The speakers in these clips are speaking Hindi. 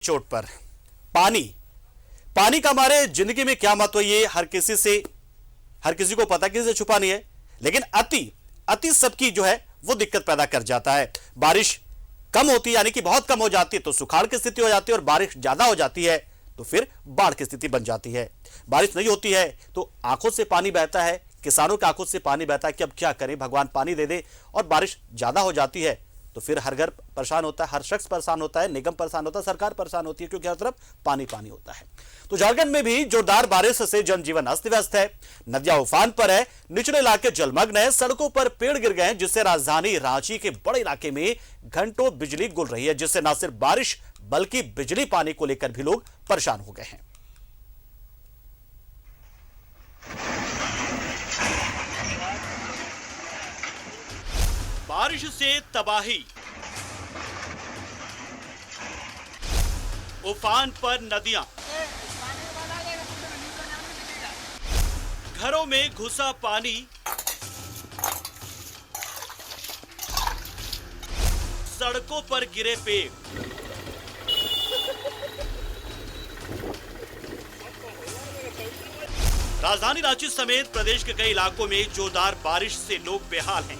चोट पर पानी पानी का हमारे जिंदगी में क्या महत्व है, ये हर किसी को पता, किसी से छुपा नहीं है। लेकिन अति सबकी जो है वो दिक्कत पैदा कर जाता है। बारिश कम होती है यानी कि बहुत कम हो जाती है तो सुखाड़ की स्थिति हो जाती है, और बारिश ज्यादा हो जाती है तो फिर बाढ़ की स्थिति बन जाती है। बारिश नहीं होती है तो आंखों से पानी बहता है, किसानों की आंखों से पानी बहता है कि अब क्या करें, भगवान पानी दे दे। और बारिश ज्यादा हो जाती है तो फिर हर घर परेशान होता है, हर शख्स परेशान होता है, निगम परेशान होता है, सरकार परेशान होती है, क्योंकि हर तरफ पानी पानी होता है। तो झारखंड में भी जोरदार बारिश से जनजीवन अस्त व्यस्त है। नदियां उफान पर है, निचले इलाके जलमग्न है, सड़कों पर पेड़ गिर गए हैं, जिससे राजधानी रांची के बड़े इलाके में घंटों बिजली गुल रही है, जिससे न सिर्फ बारिश बल्कि बिजली पानी को लेकर भी लोग परेशान हो गए हैं। बारिश से तबाही, उफान पर नदियां, घरों में घुसा पानी, सड़कों पर गिरे पेड़। राजधानी रांची समेत प्रदेश के कई इलाकों में जोरदार बारिश से लोग बेहाल हैं।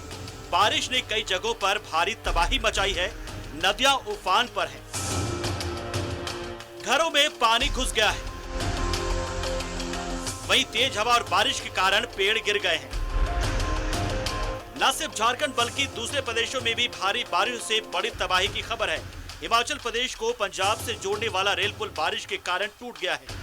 बारिश ने कई जगहों पर भारी तबाही मचाई है, नदियां उफान पर हैं, घरों में पानी घुस गया है, वहीं तेज हवा और बारिश के कारण पेड़ गिर गए हैं। न सिर्फ झारखंड बल्कि दूसरे प्रदेशों में भी भारी बारिश से बड़ी तबाही की खबर है। हिमाचल प्रदेश को पंजाब से जोड़ने वाला रेल पुल बारिश के कारण टूट गया है।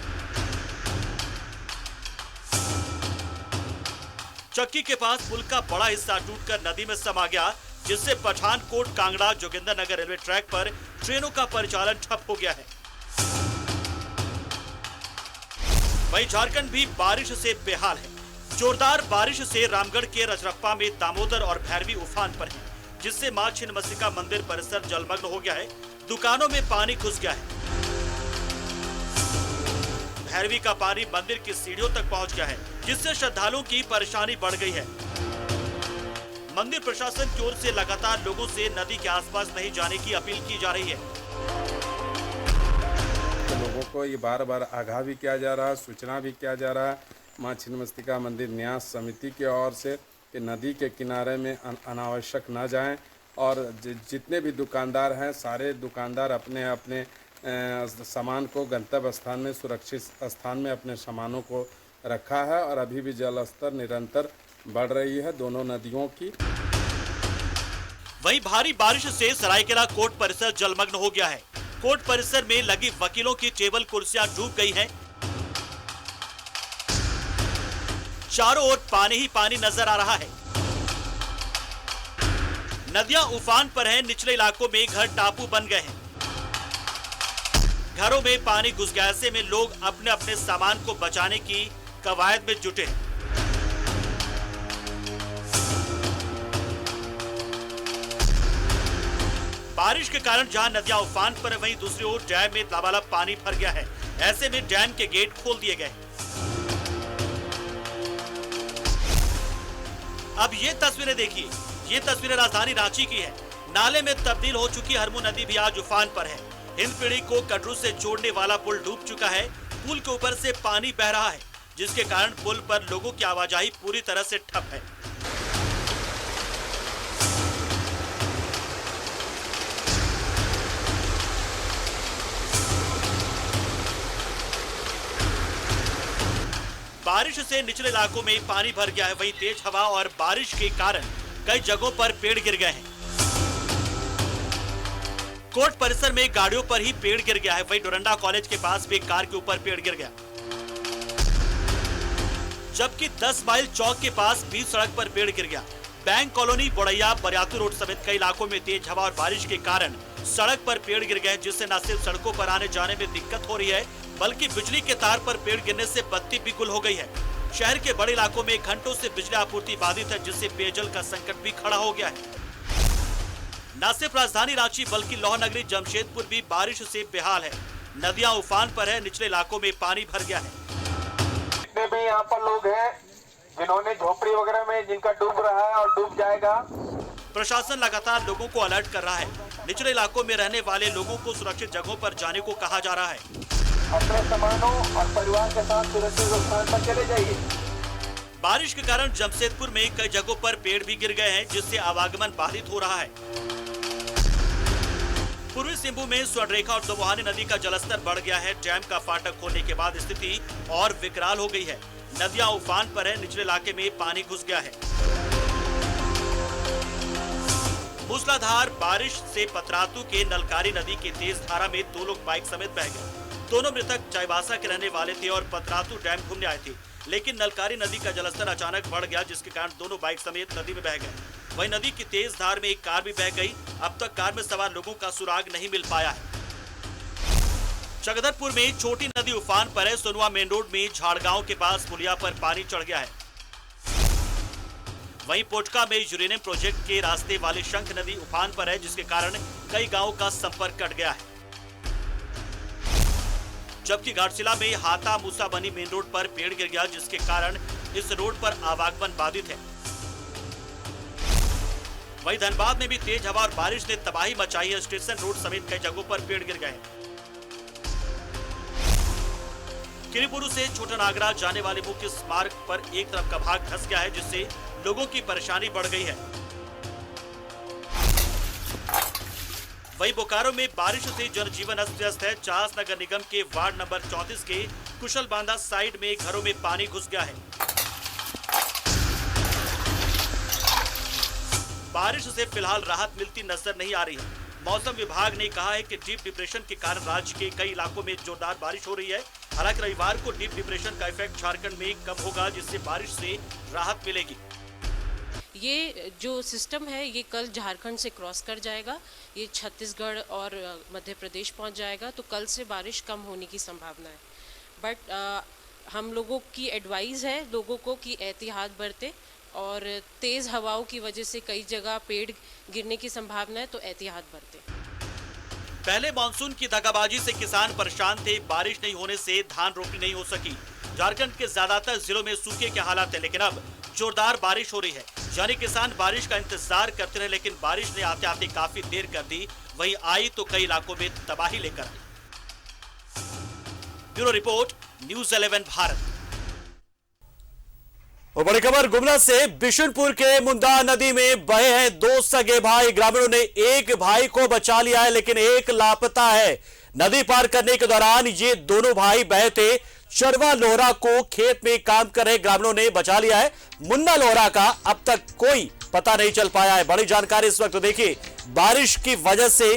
चक्की के पास पुल का बड़ा हिस्सा टूटकर नदी में समा गया, जिससे पठानकोट कांगड़ा जोगिंदरनगर रेलवे ट्रैक पर ट्रेनों का परिचालन ठप हो गया है। वहीं झारखंड भी बारिश से बेहाल है। जोरदार बारिश से रामगढ़ के रजरप्पा में दामोदर और भैरवी उफान पर है, जिससे मां छिन्नमस्तिका मंदिर परिसर जलमग्न हो गया है, दुकानों में पानी घुस गया है। भैरवी का पानी मंदिर की सीढ़ियों तक पहुंच गया है, जिससे श्रद्धालुओं की परेशानी बढ़ गई है। मंदिर प्रशासन की ओर से लगातार लोगों से नदी के आसपास नहीं जाने की अपील की जा रही है। तो लोगों को ये बार बार आगाह भी किया जा रहा है, सूचना भी किया जा रहा है मां छिन्नमस्तिका मंदिर न्यास समिति की ओर से कि नदी के किनारे में अनावश्यक न जाएं, और जितने भी दुकानदार हैं सारे दुकानदार अपने अपने सामान को गंतव्य स्थान में, सुरक्षित स्थान में अपने सामानों को रखा है। और अभी भी जल स्तर निरंतर बढ़ रही है दोनों नदियों की। वहीं भारी बारिश से सरायकेला कोर्ट परिसर जलमग्न हो गया है। कोर्ट परिसर में लगी वकीलों की टेबल कुर्सियां डूब गई हैं। चारों ओर पानी ही पानी नजर आ रहा है। नदियां उफान पर हैं, निचले इलाकों में घर टापू बन गए हैं, घरों में पानी घुस गया। ऐसे में लोग अपने अपने सामान को बचाने की कवायद में जुटे हैं। बारिश के कारण जहां नदियां उफान पर है, वहीं दूसरी ओर डैम में लबालब पानी भर गया है। ऐसे में डैम के गेट खोल दिए गए। अब ये तस्वीरें देखिए, ये तस्वीरें राजधानी रांची की है। नाले में तब्दील हो चुकी हरमू नदी भी आज उफान पर है। हिंदपीढ़ी को कटरू से जोड़ने वाला पुल डूब चुका है। पुल के ऊपर से पानी बह रहा है, जिसके कारण पुल पर लोगों की आवाजाही पूरी तरह से ठप है। बारिश से निचले इलाकों में पानी भर गया है, वहीं तेज हवा और बारिश के कारण कई जगहों पर पेड़ गिर गए हैं। कोर्ट परिसर में गाड़ियों पर ही पेड़ गिर गया है, वहीं डोरंडा कॉलेज के पास भी कार के ऊपर पेड़ गिर गया, जबकि 10 माइल चौक के पास भी सड़क पर पेड़ गिर गया। बैंक कॉलोनी, बोड़ैया, बरियातू रोड समेत कई इलाकों में तेज हवा और बारिश के कारण सड़क पर पेड़ गिर गए, जिससे न सिर्फ सड़कों पर आने जाने में दिक्कत हो रही है, बल्कि बिजली के तार पर पेड़ गिरने से बत्ती भी गुल हो गई है। शहर के बड़े इलाकों में घंटों से बिजली आपूर्ति बाधित है, जिससे पेयजल का संकट भी खड़ा हो गया है। न सिर्फ राजधानी रांची बल्कि लाहौर नगरी जमशेदपुर भी बारिश से बेहाल है। नदियां उफान पर है, निचले इलाकों में पानी भर गया है। जितने भी यहाँ पर लोग हैं जिन्होंने झोपड़ी वगैरह में जिनका डूब रहा है और डूब जाएगा, प्रशासन लगातार लोगों को अलर्ट कर रहा है। निचले इलाकों में रहने वाले लोगों को सुरक्षित जगहों पर जाने को कहा जा रहा है। अपने सामानों और परिवार के साथ सुरक्षित स्थान पर चले जाइए। बारिश के कारण जमशेदपुर में कई जगहों पर पेड़ भी गिर गए हैं, जिससे आवागमन बाधित हो रहा है। पूर्वी सिंहभूम में स्वर्णरेखा और दोमुहानी नदी का जलस्तर बढ़ गया है। डैम का फाटक खोलने के बाद स्थिति और विकराल हो गई है। नदियां उफान पर है, निचले इलाके में पानी घुस गया है। मूसलाधार बारिश से पतरातू के नलकारी नदी की तेज धारा में 2 लोग बाइक समेत बह गए। दोनों मृतक चाईबासा के रहने वाले थे और पतरातू डैम घूमने आए थे, लेकिन नलकारी नदी का जलस्तर अचानक बढ़ गया, जिसके कारण दोनों बाइक समेत नदी में बह गए। वहीं नदी की तेज धार में एक कार भी बह गई। अब तक कार में सवार लोगों का सुराग नहीं मिल पाया है। चकधरपुर में छोटी नदी उफान पर है। सोनुआ मेन रोड में झाड़गांव के पास पुलिया पर पानी चढ़ गया है। वहीं पोटका में यूरेनियम प्रोजेक्ट के रास्ते वाली शंख नदी उफान पर है, जिसके कारण कई गांवों का संपर्क कट गया है। जबकि घाटशिला में हाथा मूसा बनी मेन रोड पर पेड़ गिर गया, जिसके कारण इस रोड पर आवागमन बाधित है। वहीं धनबाद में भी तेज हवा और बारिश ने तबाही मचाई है। स्टेशन रोड समेत कई जगहों पर पेड़ गिर गए। किरीपुरु से छोटा नागरा जाने वाले मुख्य मार्ग पर एक तरफ का भाग धंस गया है, जिससे लोगों की परेशानी बढ़ गई है। वहीं बोकारो में बारिश से जनजीवन अस्त व्यस्त है। चास नगर निगम के वार्ड नंबर 34 के कुशल बांधा साइड में घरों में पानी घुस गया है। बारिश से फिलहाल राहत मिलती नजर नहीं आ रही है। मौसम विभाग ने कहा है कि डीप डिप्रेशन के कारण राज्य के कई इलाकों में जोरदार बारिश हो रही है। हालांकि रविवार को डीप डिप्रेशन का इफेक्ट झारखंड में कम होगा, जिससे बारिश से राहत मिलेगी। ये जो सिस्टम है ये कल झारखंड से क्रॉस कर जाएगा, ये छत्तीसगढ़ और मध्य प्रदेश पहुंच जाएगा, तो कल से बारिश कम होने की संभावना है। बट हम लोगों की एडवाइस है लोगों को कि एहतियात बरतें, और तेज़ हवाओं की वजह से कई जगह पेड़ गिरने की संभावना है, तो एहतियात बरतें। पहले मानसून की दगाबाजी से किसान परेशान थे। बारिश नहीं होने से धान रोपनी नहीं हो सकी। झारखंड के ज्यादातर जिलों में सूखे के हालात है, लेकिन अब जोरदार बारिश हो रही है। यानी किसान बारिश का इंतजार करते रहे, लेकिन बारिश ने आते आते काफी देर कर दी। वहीं आई तो कई इलाकों में तबाही लेकर आई। Bureau report, news 11 Bharat. और बड़ी खबर गुमला से, बिशुनपुर के मुंदा नदी में बहे हैं 2 सगे भाई। ग्रामीणों ने एक भाई को बचा लिया है, लेकिन एक लापता है। नदी पार करने के दौरान ये दोनों भाई बहे थे। चरवा लोहरा को खेत में काम कर रहे ग्रामीणों ने बचा लिया है। मुन्ना लोहरा का अब तक कोई पता नहीं चल पाया है। बड़ी जानकारी इस वक्त देखिए, बारिश की वजह से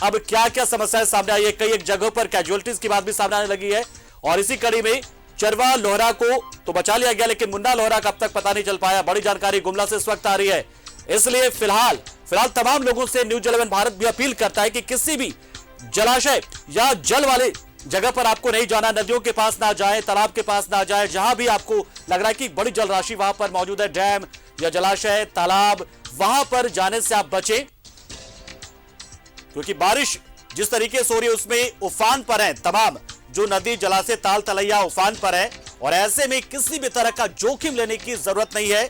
अब क्या क्या समस्याएं सामने आई है। कई एक जगहों पर कैजुअलिटीज की बात भी सामने आने लगी है, और इसी कड़ी में चरवा लोहरा को तो बचा लिया गया, लेकिन मुन्ना लोहरा का अब तक पता नहीं चल पाया। बड़ी जानकारी गुमला से इस वक्त आ रही है। इसलिए फिलहाल तमाम लोगों से न्यूज़ 11 भारत भी अपील करता है कि किसी भी जलाशय या जल वाले जगह पर आपको नहीं जाना। नदियों के पास ना जाएं, तालाब के पास ना जाएं। जहां भी आपको लग रहा है कि बड़ी जल राशि वहां पर मौजूद है, डैम या जलाशय, तालाब, वहां पर जाने से आप बचें, क्योंकि बारिश जिस तरीके से हो रही है उसमें उफान पर है। तमाम जो नदी, जलाशय, ताल तलैया उफान पर है, और ऐसे में किसी भी तरह का जोखिम लेने की जरूरत नहीं है।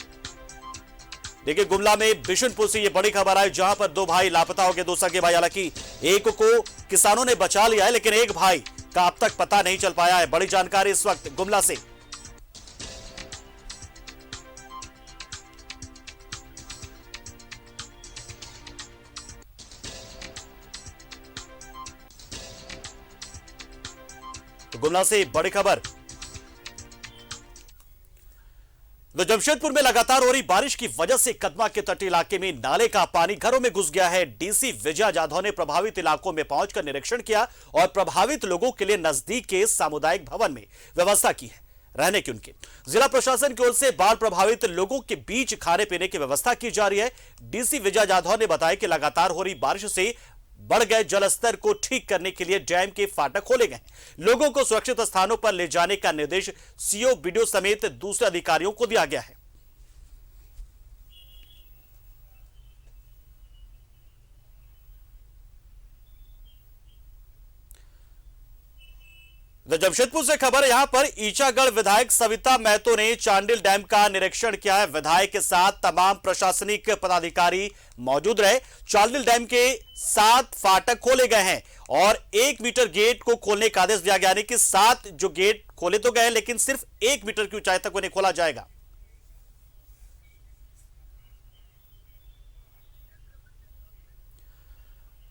देखिए, गुमला में बिशुनपुर से ये बड़ी खबर आई, जहां पर 2 भाई लापता हो गए, 2 सगे भाई। हालांकि एक को किसानों ने बचा लिया है, लेकिन एक भाई का अब तक पता नहीं चल पाया है। बड़ी जानकारी इस वक्त गुमला से। तो गुमला से बड़ी खबर। तो जमशेदपुर में लगातार हो रही बारिश की वजह से कदमा के तटीय इलाके में नाले का पानी घरों में घुस गया है। डीसी विजया जाधव ने प्रभावित इलाकों में पहुंचकर निरीक्षण किया और प्रभावित लोगों के लिए नजदीक के सामुदायिक भवन में व्यवस्था की है रहने की। उनके जिला प्रशासन की ओर से बाढ़ प्रभावित लोगों के बीच खाने पीने की व्यवस्था की जा रही है। डीसी विजया जाधव ने बताया कि लगातार हो रही बारिश से बढ़ गए जलस्तर को ठीक करने के लिए डैम के फाटक खोले गए। लोगों को सुरक्षित स्थानों पर ले जाने का निर्देश सीओ, बीडीओ समेत दूसरे अधिकारियों को दिया गया है। तो जमशेदपुर से खबर है, यहां पर ईचागढ़ विधायक सविता महतो ने चांडिल डैम का निरीक्षण किया है। विधायक के साथ तमाम प्रशासनिक पदाधिकारी मौजूद रहे। चांडिल डैम के 7 फाटक खोले गए हैं और 1 मीटर गेट को खोलने का आदेश दिया गया, यानी कि 7 जो गेट खोले तो गए लेकिन सिर्फ 1 मीटर की ऊंचाई तक उन्हें खोला जाएगा।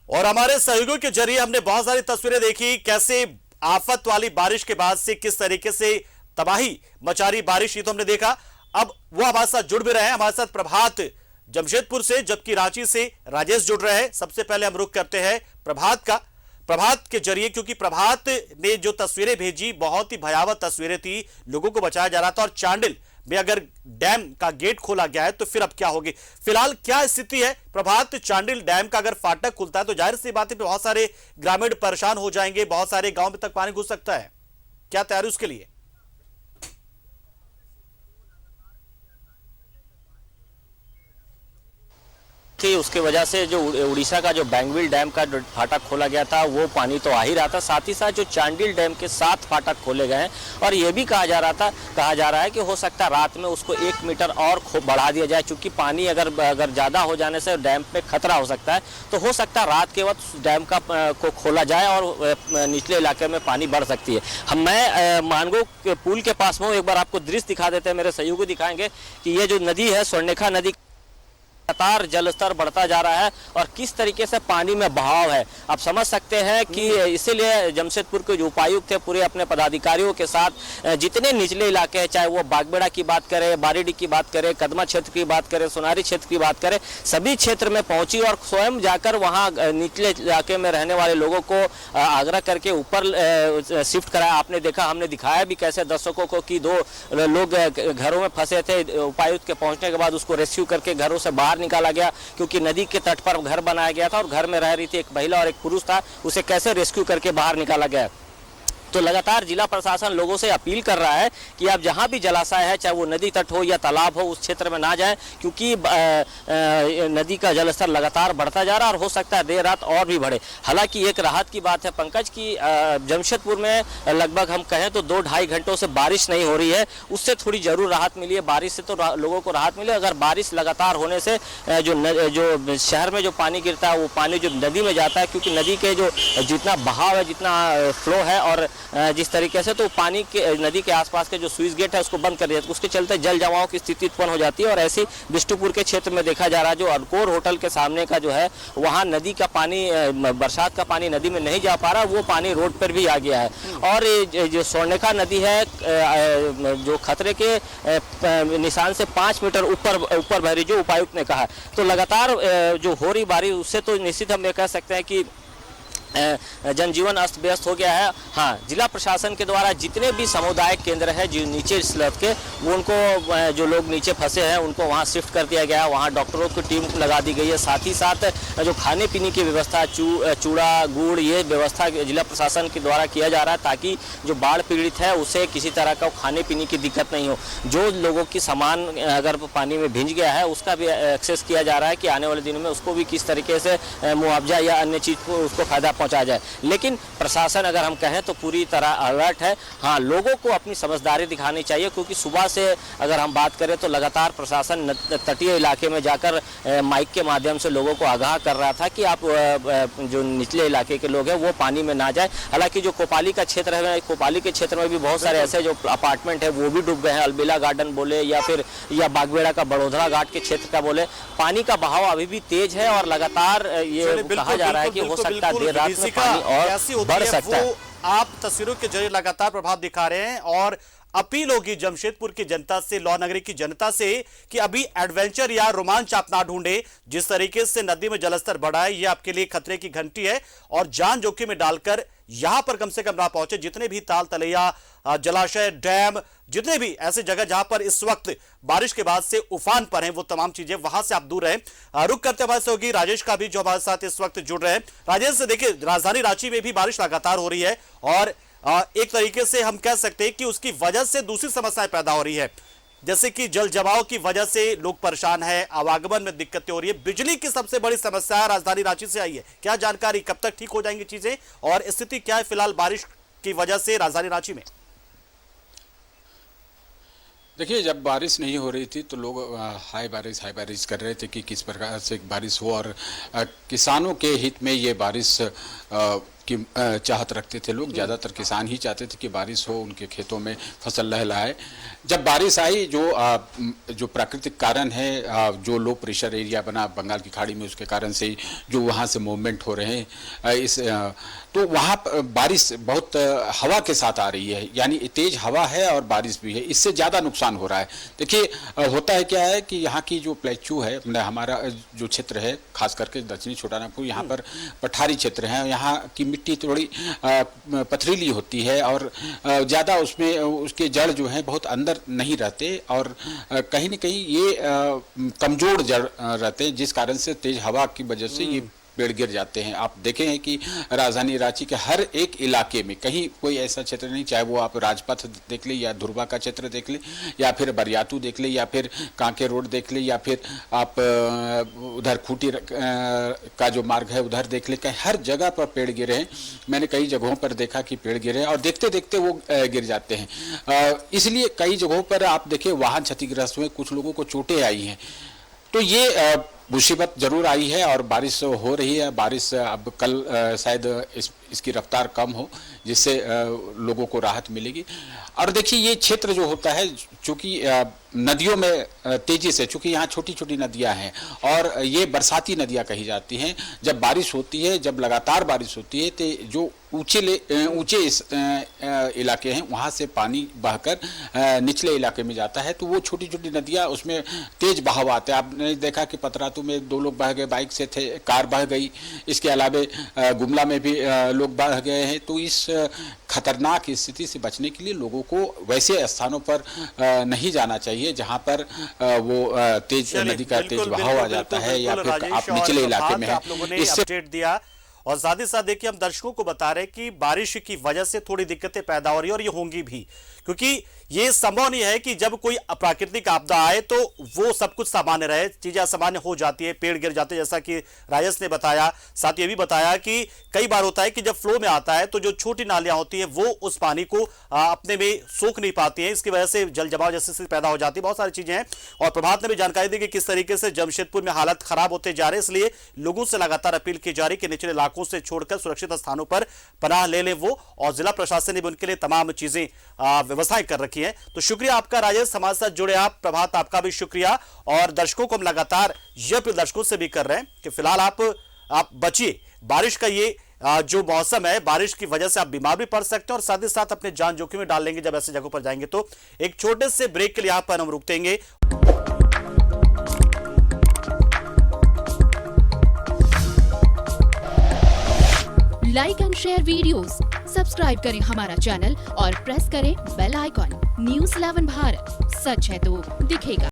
और हमारे सहयोगियों के जरिए हमने बहुत सारी तस्वीरें देखी, कैसे आफत वाली बारिश के बाद से किस तरीके से तबाही मचा रही बारिश, ये तो हमने देखा। अब वो हमारे साथ जुड़ भी रहे हैं, हमारे साथ प्रभात जमशेदपुर से, जबकि रांची से राजेश जुड़ रहे हैं। सबसे पहले हम रुख करते हैं प्रभात का, प्रभात के जरिए, क्योंकि प्रभात ने जो तस्वीरें भेजी बहुत ही भयावह तस्वीरें थी, लोगों को बचाया जा रहा था। और चांडिल में अगर डैम का गेट खोला गया है तो फिर अब क्या होगी, फिलहाल क्या स्थिति है प्रभात? चांडिल डैम का अगर फाटक खुलता है तो जाहिर सी बात है बहुत सारे ग्रामीण परेशान हो जाएंगे, बहुत सारे गांव में तक पानी घुस सकता है, क्या तैयारी उसके लिए? कि उसके वजह से जो उड़ीसा का जो बैंगविल डैम का फाटक खोला गया था वो पानी तो आ ही रहा था, साथ ही साथ जो चांडिल डैम के 7 फाटक खोले गए हैं। और ये भी कहा जा रहा है कि हो सकता है रात में उसको 1 मीटर और बढ़ा दिया जाए, क्योंकि पानी अगर ज़्यादा हो जाने से डैम पे खतरा हो सकता है। तो हो सकता है रात के वक्त डैम को खोला जाए और निचले इलाके में पानी बढ़ सकती है। मैं मानगो पुल के पास में हूँ, एक बार आपको दृश्य दिखा देते हैं, मेरे सहयोगी दिखाएंगे कि ये जो नदी है स्वर्णरेखा नदी, लगातार जलस्तर बढ़ता जा रहा है और किस तरीके से पानी में बहाव है आप समझ सकते हैं। कि इसीलिए जमशेदपुर के जो उपायुक्त थे पूरे अपने पदाधिकारियों के साथ जितने निचले इलाके हैं, चाहे वो बागबेड़ा की बात करें, बारीडी की बात करें, कदमा क्षेत्र की बात करें, सोनारी क्षेत्र की बात करें, सभी क्षेत्र में पहुंची और स्वयं जाकर वहां निचले इलाके में रहने वाले लोगों को आग्रह करके ऊपर शिफ्ट कराया। आपने देखा, हमने दिखाया भी कैसे दर्शकों को कि 2 लोग घरों में फंसे थे, उपायुक्त के पहुंचने के बाद उसको रेस्क्यू करके घरों से बाहर निकाला गया, क्योंकि नदी के तट पर घर बनाया गया था और घर में रह रही थी एक महिला और एक पुरुष था, उसे कैसे रेस्क्यू करके बाहर निकाला गया। तो लगातार जिला प्रशासन लोगों से अपील कर रहा है कि आप जहां भी जलाशय है, चाहे वो नदी तट हो या तालाब हो, उस क्षेत्र में ना जाएं, क्योंकि नदी का जलस्तर लगातार बढ़ता जा रहा है और हो सकता है देर रात और भी बढ़े। हालांकि एक राहत की बात है पंकज की जमशेदपुर में लगभग हम कहें तो 2-2.5 घंटों से बारिश नहीं हो रही है, उससे थोड़ी जरूर राहत मिली है। बारिश से तो लोगों को राहत मिले, अगर बारिश लगातार होने से जो शहर में जो पानी गिरता है वो पानी जो नदी में जाता है, क्योंकि नदी के जो जितना बहाव है, जितना फ्लो है और जिस तरीके से, तो पानी के नदी के आसपास के जो स्विच गेट है उसको बंद कर दिया, उसके चलते जल जमाव की स्थिति उत्पन्न हो जाती है। और ऐसी बिष्टुपुर के क्षेत्र में देखा जा रहा है, जो अनकोर होटल के सामने का जो है वहाँ नदी का पानी, बरसात का पानी नदी में नहीं जा पा रहा, वो पानी रोड पर भी आ गया है। और जो स्वर्णरेखा नदी है जो खतरे के निशान से 5 मीटर ऊपर बह रही, जो उपायुक्त ने कहा। तो लगातार जो हो रही बारिश उससे तो निश्चित हम ये कह सकते हैं कि जनजीवन अस्त व्यस्त हो गया है। हाँ, जिला प्रशासन के द्वारा जितने भी सामुदायिक केंद्र है जो नीचे स्लैब के, वो उनको जो लोग नीचे फंसे हैं उनको वहाँ शिफ्ट कर दिया गया है, वहाँ डॉक्टरों की टीम लगा दी गई है। साथ ही साथ जो खाने पीने की व्यवस्था, चूड़ा गुड़, ये व्यवस्था जिला प्रशासन के द्वारा किया जा रहा है, ताकि जो बाढ़ पीड़ित है उसे किसी तरह का खाने पीने की दिक्कत नहीं हो। जो लोगों की सामान अगर पानी में भिंज गया है उसका भी एक्सेस किया जा रहा है कि आने वाले दिनों में उसको भी किस तरीके से मुआवजा या अन्य चीज़ को उसको फायदा पहुंचा जाए। लेकिन प्रशासन अगर हम कहें तो पूरी तरह अलर्ट है। हाँ, लोगों को अपनी समझदारी दिखानी चाहिए, क्योंकि सुबह से अगर हम बात करें तो लगातार प्रशासन तटीय इलाके में जाकर माइक के माध्यम से लोगों को आगाह कर रहा था कि आप जो निचले इलाके के लोग हैं वो पानी में ना जाए। हालांकि जो कोपाली का क्षेत्र है, कोपाली के क्षेत्र में भी बहुत सारे ऐसे जो अपार्टमेंट है वो भी डूब गए हैं, अलबेला गार्डन बोले या बागबेड़ा का बड़ोदरा घाट के क्षेत्र का बोले, पानी का बहाव अभी भी तेज है और लगातार ये कहा जा रहा है कि हो सकता है देर रात में पानी और बढ़ सकता है। आप तस्वीरों के जरिए लगातार प्रभाव दिखा रहे हैं और अपील होगी जमशेदपुर की जनता से, लौ नगरी की जनता से, कि अभी एडवेंचर या रोमांच आप ना ढूंढे। जिस तरीके से नदी में जलस्तर बढ़ा है ये आपके लिए खतरे की घंटी है और जान जोखिम में डालकर यहां पर कम से कम ना पहुंचे। जितने भी ताल तलैया, जलाशय, डैम, जितने भी ऐसे जगह जहां पर इस वक्त बारिश के बाद से उफान पर हैं, वो तमाम चीजें वहां से आप दूर रहें। रुक करते हमारे से होगी राजेश का भी, जो हमारे साथ इस वक्त जुड़ रहे हैं। राजेश, देखिए राजधानी रांची में भी बारिश लगातार हो रही है और एक तरीके से हम कह सकते हैं कि उसकी वजह से दूसरी समस्याएं पैदा हो रही है, जैसे कि जल जमाव की वजह से लोग परेशान है, आवागमन में दिक्कतें हो रही है, बिजली की सबसे बड़ी समस्या राजधानी रांची से आई है। क्या जानकारी, कब तक ठीक हो जाएंगी चीजें और स्थिति क्या है फिलहाल बारिश की वजह से राजधानी रांची में? देखिए, जब बारिश नहीं हो रही थी तो लोग हाई बारिश कर रहे थे कि किस प्रकार से बारिश हो, और किसानों के हित में ये बारिश की चाहत रखते थे लोग। ज़्यादातर किसान ही चाहते थे कि बारिश हो, उनके खेतों में फसल लहलहाए। जब बारिश आई, जो प्राकृतिक कारण है, जो लो प्रेशर एरिया बना बंगाल की खाड़ी में, उसके कारण से जो वहाँ से मूवमेंट हो रहे हैं, तो वहाँ बारिश बहुत हवा के साथ आ रही है, यानी तेज हवा है और बारिश भी है, इससे ज़्यादा नुकसान हो रहा है। देखिए, होता है क्या है कि यहाँ की जो प्लेटू है, हमारा जो क्षेत्र है, खास करके दक्षिणी छोटानागपुर, यहाँ पर पठारी क्षेत्र है, यहाँ की मिट्टी थोड़ी पथरीली होती है और ज़्यादा उसमें उसके जड़ जो हैं बहुत अंदर नहीं रहते, और कहीं न कहीं ये कमज़ोर जड़ रहते हैं, जिस कारण से तेज हवा की वजह से ये पेड़ गिर जाते हैं। आप देखें हैं कि राजधानी रांची के हर एक इलाके में कहीं कोई ऐसा क्षेत्र नहीं, चाहे वो आप राजपथ देख ले, या ध्रुवा का क्षेत्र देख ले, या फिर बरियातू देख ले, या फिर कांके रोड देख ले, या फिर आप उधर खूंटी का जो मार्ग है उधर देख ले, कहीं हर जगह पर पेड़ गिरे हैं। मैंने कई जगहों पर देखा कि पेड़ गिरे हैं और देखते देखते वो गिर जाते हैं। इसलिए कई जगहों पर आप देखिए वाहन क्षतिग्रस्त हुए, कुछ लोगों को चोटें आई हैं। तो ये मुसीबत जरूर आई है और बारिश हो रही है। बारिश अब कल शायद इसकी रफ्तार कम हो, जिससे लोगों को राहत मिलेगी। और देखिए, ये क्षेत्र जो होता है, चूँकि नदियों में तेजी से, चूँकि यहाँ छोटी छोटी नदियाँ हैं और ये बरसाती नदियाँ कही जाती हैं, जब बारिश होती है, जब लगातार बारिश होती है, तो जो ऊंचे इलाके हैं वहाँ से पानी बहकर निचले इलाके में जाता है, तो वो छोटी छोटी नदियाँ, उसमें तेज बहाव आते हैं। आपने देखा कि पतरातू में 2 लोग बह गए, बाइक से थे, कार बह गई। इसके अलावा गुमला में भी लोग बह गए हैं। तो इस खतरनाक स्थिति से बचने के लिए लोगों को वैसे स्थानों पर नहीं जाना चाहिए जहाँ पर वो तेज नदी का तेज बहाव आ जाता है, या फिर आप निचले इलाके में है। इससे अपडेट दिया और साथ ही साथ देखिए, हम दर्शकों को बता रहे हैं कि बारिश की वजह से थोड़ी दिक्कतें पैदा हो रही है और ये होंगी भी, क्योंकि ये संभव नहीं है कि जब कोई प्राकृतिक आपदा आए तो वो सब कुछ सामान्य रहे, चीजें असामान्य हो जाती है, पेड़ गिर जाते हैं, जैसा कि राजेश ने बताया। साथ ये भी बताया कि कई बार होता है कि जब फ्लो में आता है तो जो छोटी नालियां होती है वो उस पानी को अपने में सोख नहीं पाती हैं, इसकी वजह से जल जमाव जैसी स्थिति पैदा हो जाती है। बहुत सारी चीजें हैं और प्रभात ने भी जानकारी दी कि किस तरीके से जमशेदपुर में हालात खराब होते जा रहे हैं, इसलिए लोगों से लगातार अपील की जा रही कि निचले इलाकों से छोड़कर सुरक्षित स्थानों पर पनाह ले लें वो, और जिला प्रशासन ने भी उनके लिए तमाम चीजें व्यवस्थाएं कर रखी है। तो शुक्रिया आपका राजेश, हमारे साथ जुड़े आप। प्रभात, आपका भी शुक्रिया। और दर्शकों को हम लगातार यह अपील दर्शकों से भी कर रहे हैं कि फिलहाल आप बचिए। बारिश का ये जो मौसम है, बारिश की वजह से आप बीमार भी पड़ सकते हैं और साथ ही साथ अपने जान जोखिम में डाल लेंगे जब ऐसी जगहों पर जाएंगे। तो एक छोटे से ब्रेक के लिए यहाँ पर हम रुकेंगे। Like and share videos, subscribe करें हमारा चैनल और प्रेस करें बेल आइकॉन। न्यूज़ 11 भारत, सच है तो दिखेगा।